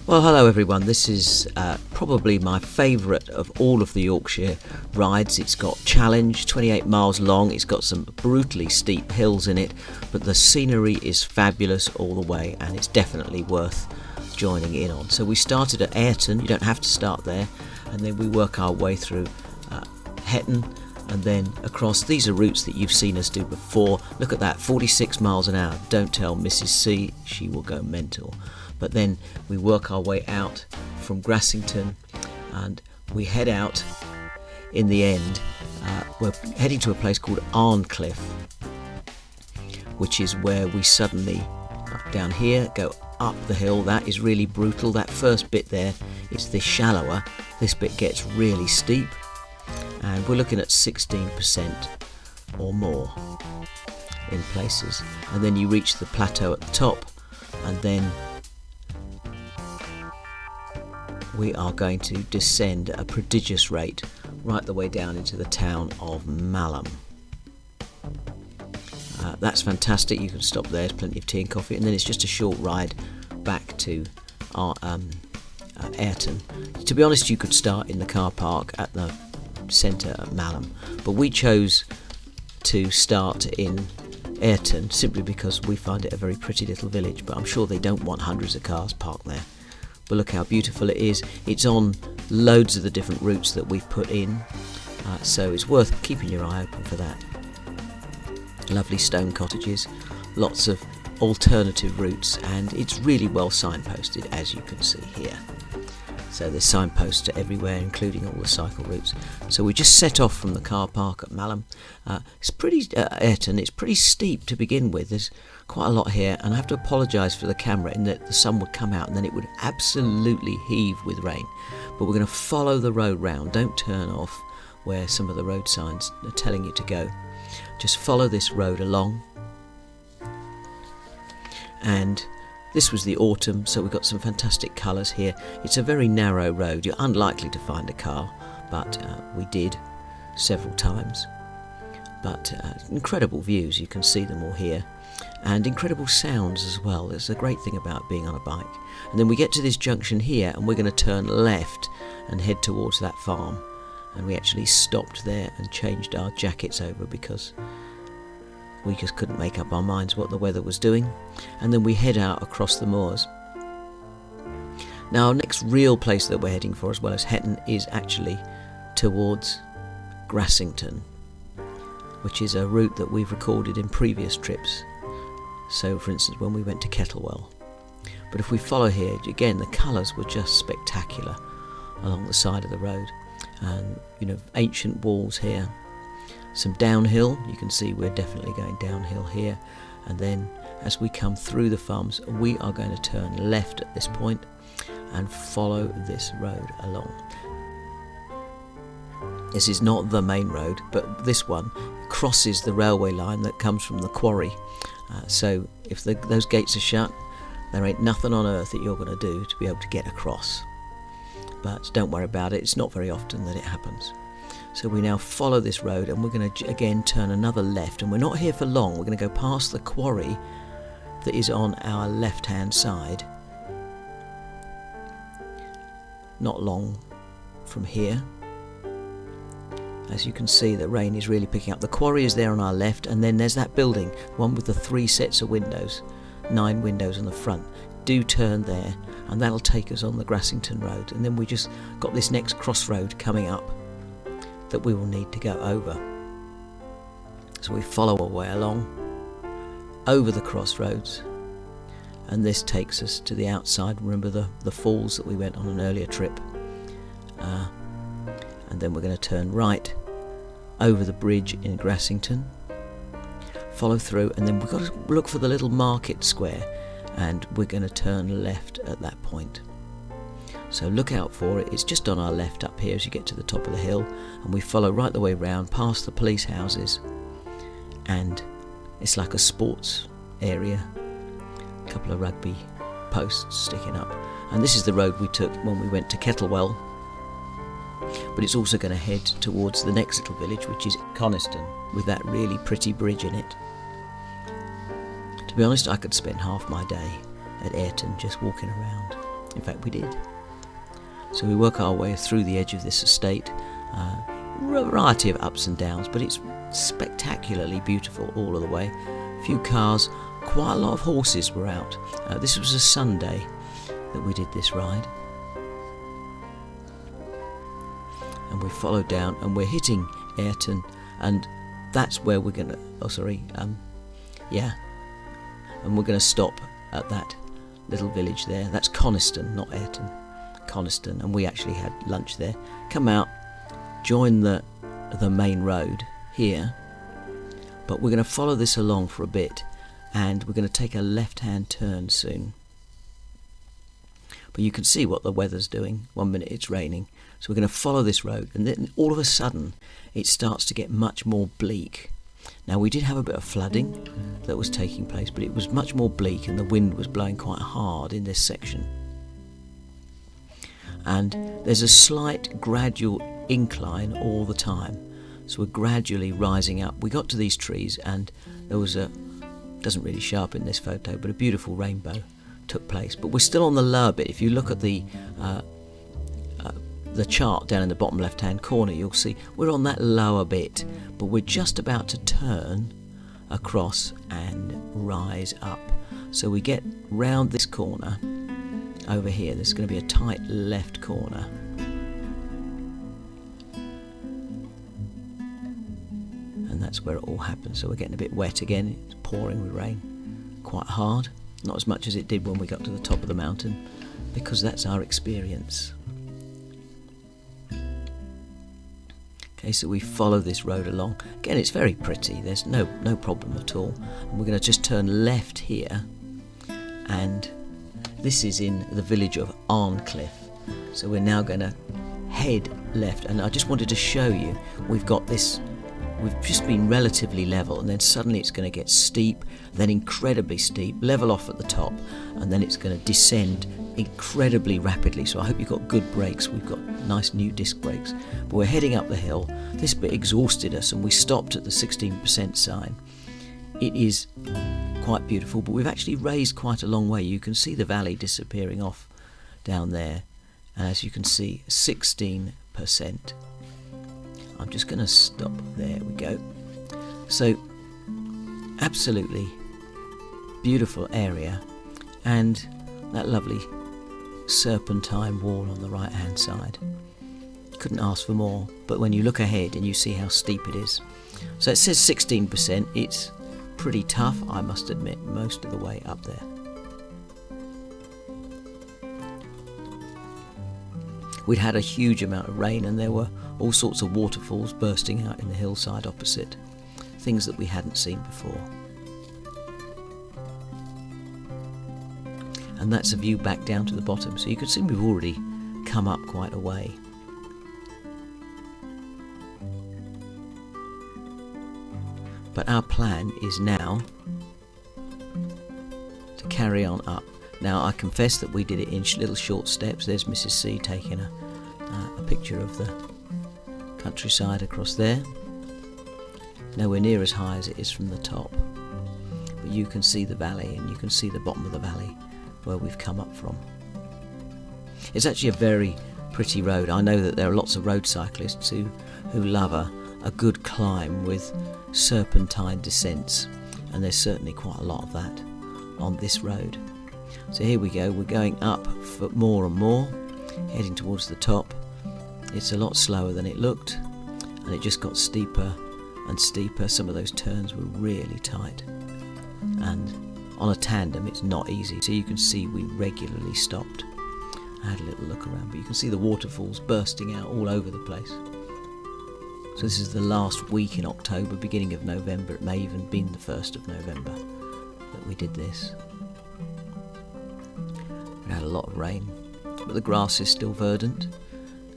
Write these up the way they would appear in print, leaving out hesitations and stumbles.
Well, hello everyone. This is probably my favourite of all of the Yorkshire rides. It's got challenge, 28 miles long. It's got some brutally steep hills in it, but the scenery is fabulous all the way, and it's definitely worth joining in on. So we started at Airton. You don't have to start there, and then we work our way through Airton, and then across. These are routes that you've seen us do before. Look at that, 46 miles an hour. Don't tell Mrs. C, she will go mental. But then we work our way out from Grassington, and we head out. In the end, we're heading to a place called Arncliffe, which is where we suddenly, down here, go up the hill. That is really brutal. That first bit there is the shallower. This bit gets really steep, and we're looking at 16% or more in places. And then you reach the plateau at the top, and then we are going to descend at a prodigious rate right the way down into the town of Malham. That's fantastic. You can stop there, there's plenty of tea and coffee, and then it's just a short ride back to our Airton. To be honest, you could start in the car park at the centre at Malham, but we chose to start in Airton simply because we find it a very pretty little village, but I'm sure they don't want hundreds of cars parked there. But look how beautiful it is. It's on loads of the different routes that we've put in, so it's worth keeping your eye open for that. Lovely stone cottages, lots of alternative routes, and it's really well signposted, as you can see here. So there's signposts everywhere, including all the cycle routes. So we just set off from the car park at Malham. It's pretty Airton. It's pretty steep to begin with. There's quite a lot here, and I have to apologise for the camera in that the sun would come out and then it would absolutely heave with rain. But we're going to follow the road round. Don't turn off where some of the road signs are telling you to go. Just follow this road along. And this was the autumn, so we've got some fantastic colours here. It's a very narrow road. You're unlikely to find a car, but we did several times. But incredible views, you can see them all here, and incredible sounds as well. There's a great thing about being on a bike. And then we get to this junction here, and we're going to turn left and head towards that farm. And we actually stopped there and changed our jackets over because we just couldn't make up our minds what the weather was doing. And then we head out across the moors. Now, our next real place that we're heading for, as well as Airton, is actually towards Grassington, which is a route that we've recorded in previous trips. So, for instance, when we went to Kettlewell. But if we follow here, again, the colours were just spectacular along the side of the road. And, ancient walls here. Some downhill, you can see we're definitely going downhill here, and then as we come through the farms we are going to turn left at this point and follow this road along. This is not the main road, but this one crosses the railway line that comes from the quarry, so if those gates are shut, there ain't nothing on earth that you're going to do to be able to get across. But don't worry about it, it's not very often that it happens. So we now follow this road, and we're going to again turn another left, and we're not here for long. We're going to go past the quarry that is on our left hand side, not long from here. As you can see, the rain is really picking up. The quarry is there on our left, and then there's that building, one with the 3 sets of windows, 9 windows on the front. Do turn there, and that'll take us on the Grassington Road, and then we just got this next crossroad coming up that we will need to go over. So we follow our way along over the crossroads, and this takes us to the outside. Remember the falls that we went on an earlier trip, and then we're going to turn right over the bridge in Grassington, follow through, and then we've got to look for the little market square, and we're going to turn left at that point. So look out for it. It's just on our left up here as you get to the top of the hill, and we follow right the way round past the police houses, and it's like a sports area, a couple of rugby posts sticking up, and this is the road we took when we went to Kettlewell, but it's also going to head towards the next little village, which is Connistone, with that really pretty bridge in it. To be honest, I could spend half my day at Airton just walking around. In fact, we did. So we work our way through the edge of this estate, a variety of ups and downs, but it's spectacularly beautiful all of the way. A few cars, quite a lot of horses were out. This was a Sunday that we did this ride. And we followed down and we're hitting Airton, and that's where we're going to, and we're going to stop at that little village there. That's Connistone, not Airton, Connistone, and we actually had lunch there. Come out, join the main road here, but we're going to follow this along for a bit, and we're going to take a left-hand turn soon. But you can see what the weather's doing. 1 minute it's raining, so we're going to follow this road, and then all of a sudden it starts to get much more bleak. Now, we did have a bit of flooding that was taking place, but it was much more bleak and the wind was blowing quite hard in this section. And there's a slight gradual incline all the time, so we're gradually rising up. We got to these trees and there was doesn't really show up in this photo, but a beautiful rainbow took place. But we're still on the lower bit. If you look at the chart down in the bottom left hand corner, you'll see we're on that lower bit, but we're just about to turn across and rise up. So we get round this corner over here. There's going to be a tight left corner, and that's where it all happens. So we're getting a bit wet again. It's pouring with rain quite hard, not as much as it did when we got to the top of the mountain, because that's our experience. Okay, so we follow this road along. Again, it's very pretty. There's no problem at all. And we're going to just turn left here, and this is in the village of Arncliffe. So we're now going to head left, and I just wanted to show you, we've just been relatively level, and then suddenly it's going to get steep, then incredibly steep, level off at the top, and then it's going to descend incredibly rapidly. So I hope you've got good brakes. We've got nice new disc brakes, but we're heading up the hill. This bit exhausted us and we stopped at the 16% sign. It is quite beautiful, but we've actually raised quite a long way. You can see the valley disappearing off down there, and as you can see, 16%. I'm just going to stop. There we go. So absolutely beautiful area, and that lovely serpentine wall on the right hand side. Couldn't ask for more, but when you look ahead and you see how steep it is. So it says 16%. It's pretty tough, I must admit, most of the way up there. We'd had a huge amount of rain and there were all sorts of waterfalls bursting out in the hillside opposite, things that we hadn't seen before. And that's a view back down to the bottom, so you can see we've already come up quite a way. But our plan is now to carry on up. Now, I confess that we did it in little short steps. There's Mrs. C taking a picture of the countryside across there. Nowhere near as high as it is from the top, but you can see the valley and you can see the bottom of the valley where we've come up from. It's actually a very pretty road. I know that there are lots of road cyclists who love a good climb with serpentine descents, and there's certainly quite a lot of that on this road. So here we go, we're going up for more and more, heading towards the top. It's a lot slower than it looked, and it just got steeper and steeper. Some of those turns were really tight, and on a tandem it's not easy. So you can see we regularly stopped. I had a little look around, but you can see the waterfalls bursting out all over the place. So this is the last week in October, beginning of November. It may even been the 1st of November that we did this. We had a lot of rain, but the grass is still verdant,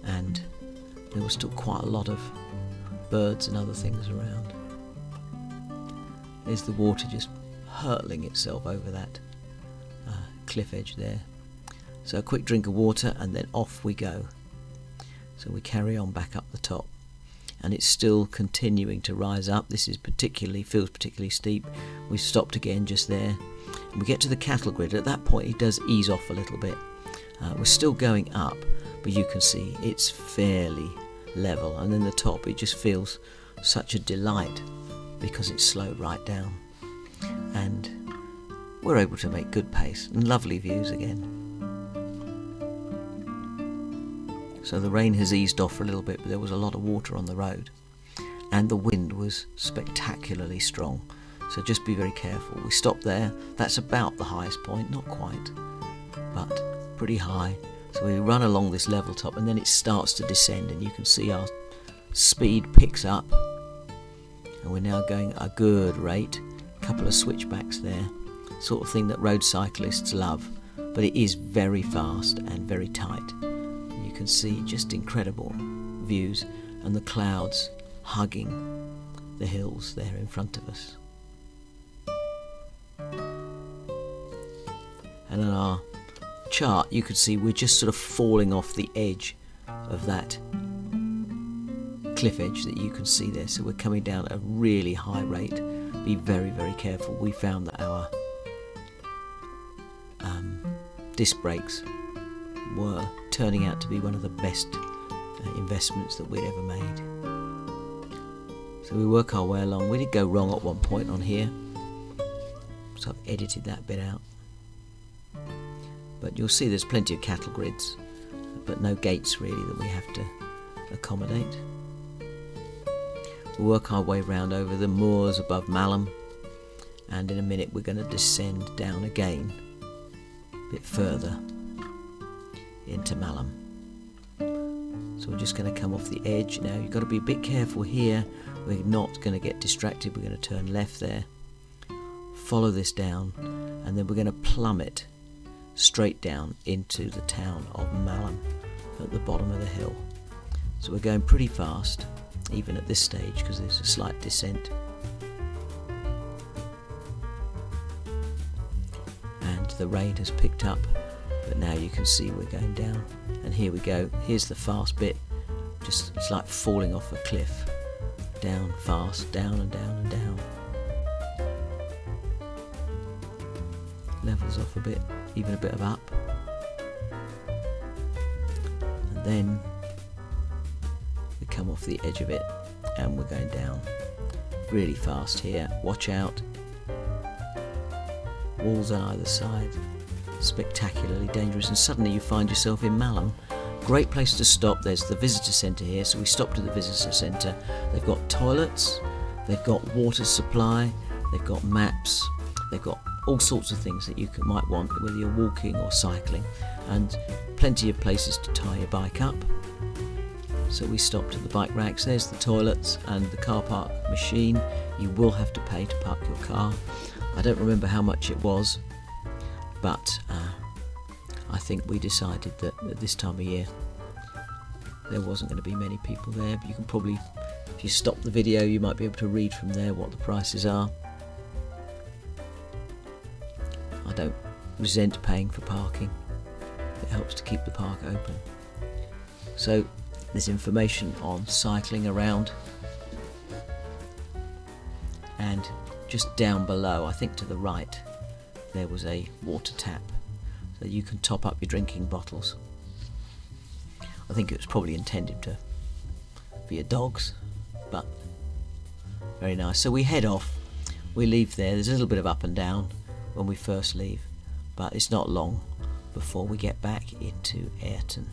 and there was still quite a lot of birds and other things around. There's the water just hurtling itself over that cliff edge there. So a quick drink of water and then off we go. So we carry on back up the top, and it's still continuing to rise up. This is feels particularly steep. We stopped again just there, We get to the cattle grid. At that point it does ease off a little bit. We're still going up, but you can see it's fairly level, and then the top, it just feels such a delight because it's slowed right down, and we're able to make good pace and lovely views again. So the rain has eased off for a little bit, but there was a lot of water on the road, and the wind was spectacularly strong, so just be very careful. We stopped there. That's about the highest point, not quite, but pretty high. So we run along this level top, and then it starts to descend, and you can see our speed picks up, and we're now going at a good rate. A couple of switchbacks there, sort of thing that road cyclists love, but it is very fast and very tight. You can see just incredible views, and the clouds hugging the hills there in front of us. And on our chart you could see we're just sort of falling off the edge of that cliff edge that you can see there, so we're coming down at a really high rate. Be very, very careful. We found that our disc brakes were turning out to be one of the best investments that we'd ever made. So we work our way along. We did go wrong at one point on here, so I've edited that bit out. But you'll see there's plenty of cattle grids, but no gates really that we have to accommodate. We'll work our way round over the moors above Malham, and in a minute we're going to descend down again a bit further into Malham. So we're just going to come off the edge. Now you've got to be a bit careful here. We're not going to get distracted. We're going to turn left there, follow this down, and then we're going to plummet straight down into the town of Malham at the bottom of the hill. So we're going pretty fast even at this stage because there's a slight descent, and the rain has picked up, but now you can see we're going down, and here we go. Here's the fast bit. Just it's like falling off a cliff, down fast, down and down and down. Levels off a bit, even a bit of up, and then we come off the edge of it and we're going down really fast here. Watch out, walls on either side, spectacularly dangerous, and suddenly you find yourself in Malham. Great place to stop. There's the visitor centre here, so we stopped at the visitor centre. They've got toilets, they've got water supply, they've got maps, they've got all sorts of things that you might want, whether you're walking or cycling, and plenty of places to tie your bike up. So we stopped at the bike racks. There's the toilets and the car park machine. You will have to pay to park your car. I don't remember how much it was, but I think we decided that at this time of year there wasn't going to be many people there, but you can probably, if you stop the video, you might be able to read from there what the prices are. I don't resent paying for parking. It helps to keep the park open. So there's information on cycling around, and just down below, I think to the right, there was a water tap, so you can top up your drinking bottles. I think it was probably intended for your dogs, but very nice. So we head off, we leave there. There's a little bit of up and down when we first leave, but it's not long before we get back into Airton.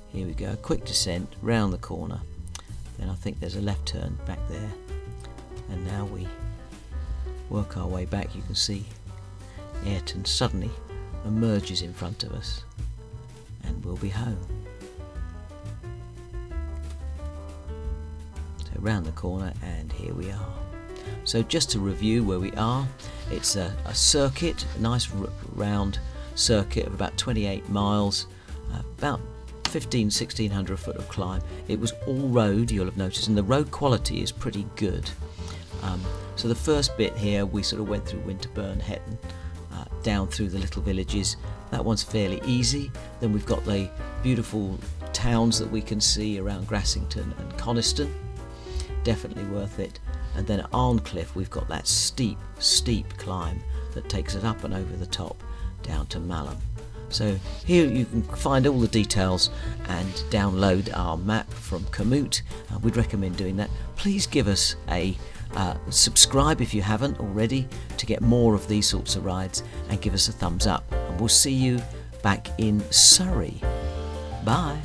Here we go, quick descent round the corner, then I think there's a left turn back there, and now we work our way back. You can see Airton suddenly emerges in front of us, and we'll be home. So round the corner, and here we are. So just to review where we are, it's a circuit, a nice round circuit of about 28 miles, about 1600 foot of climb. It was all road, you'll have noticed, and the road quality is pretty good. So the first bit here, we sort of went through Winterburn, Hetton, down through the little villages. That one's fairly easy. Then we've got the beautiful towns that we can see around Grassington and Connistone. Definitely worth it. and then at Arncliffe we've got that steep climb that takes us up and over the top down to Malham. So here you can find all the details and download our map from Komoot. We'd recommend doing that. Please give us a subscribe if you haven't already to get more of these sorts of rides, and give us a thumbs up, and we'll see you back in Surrey. Bye.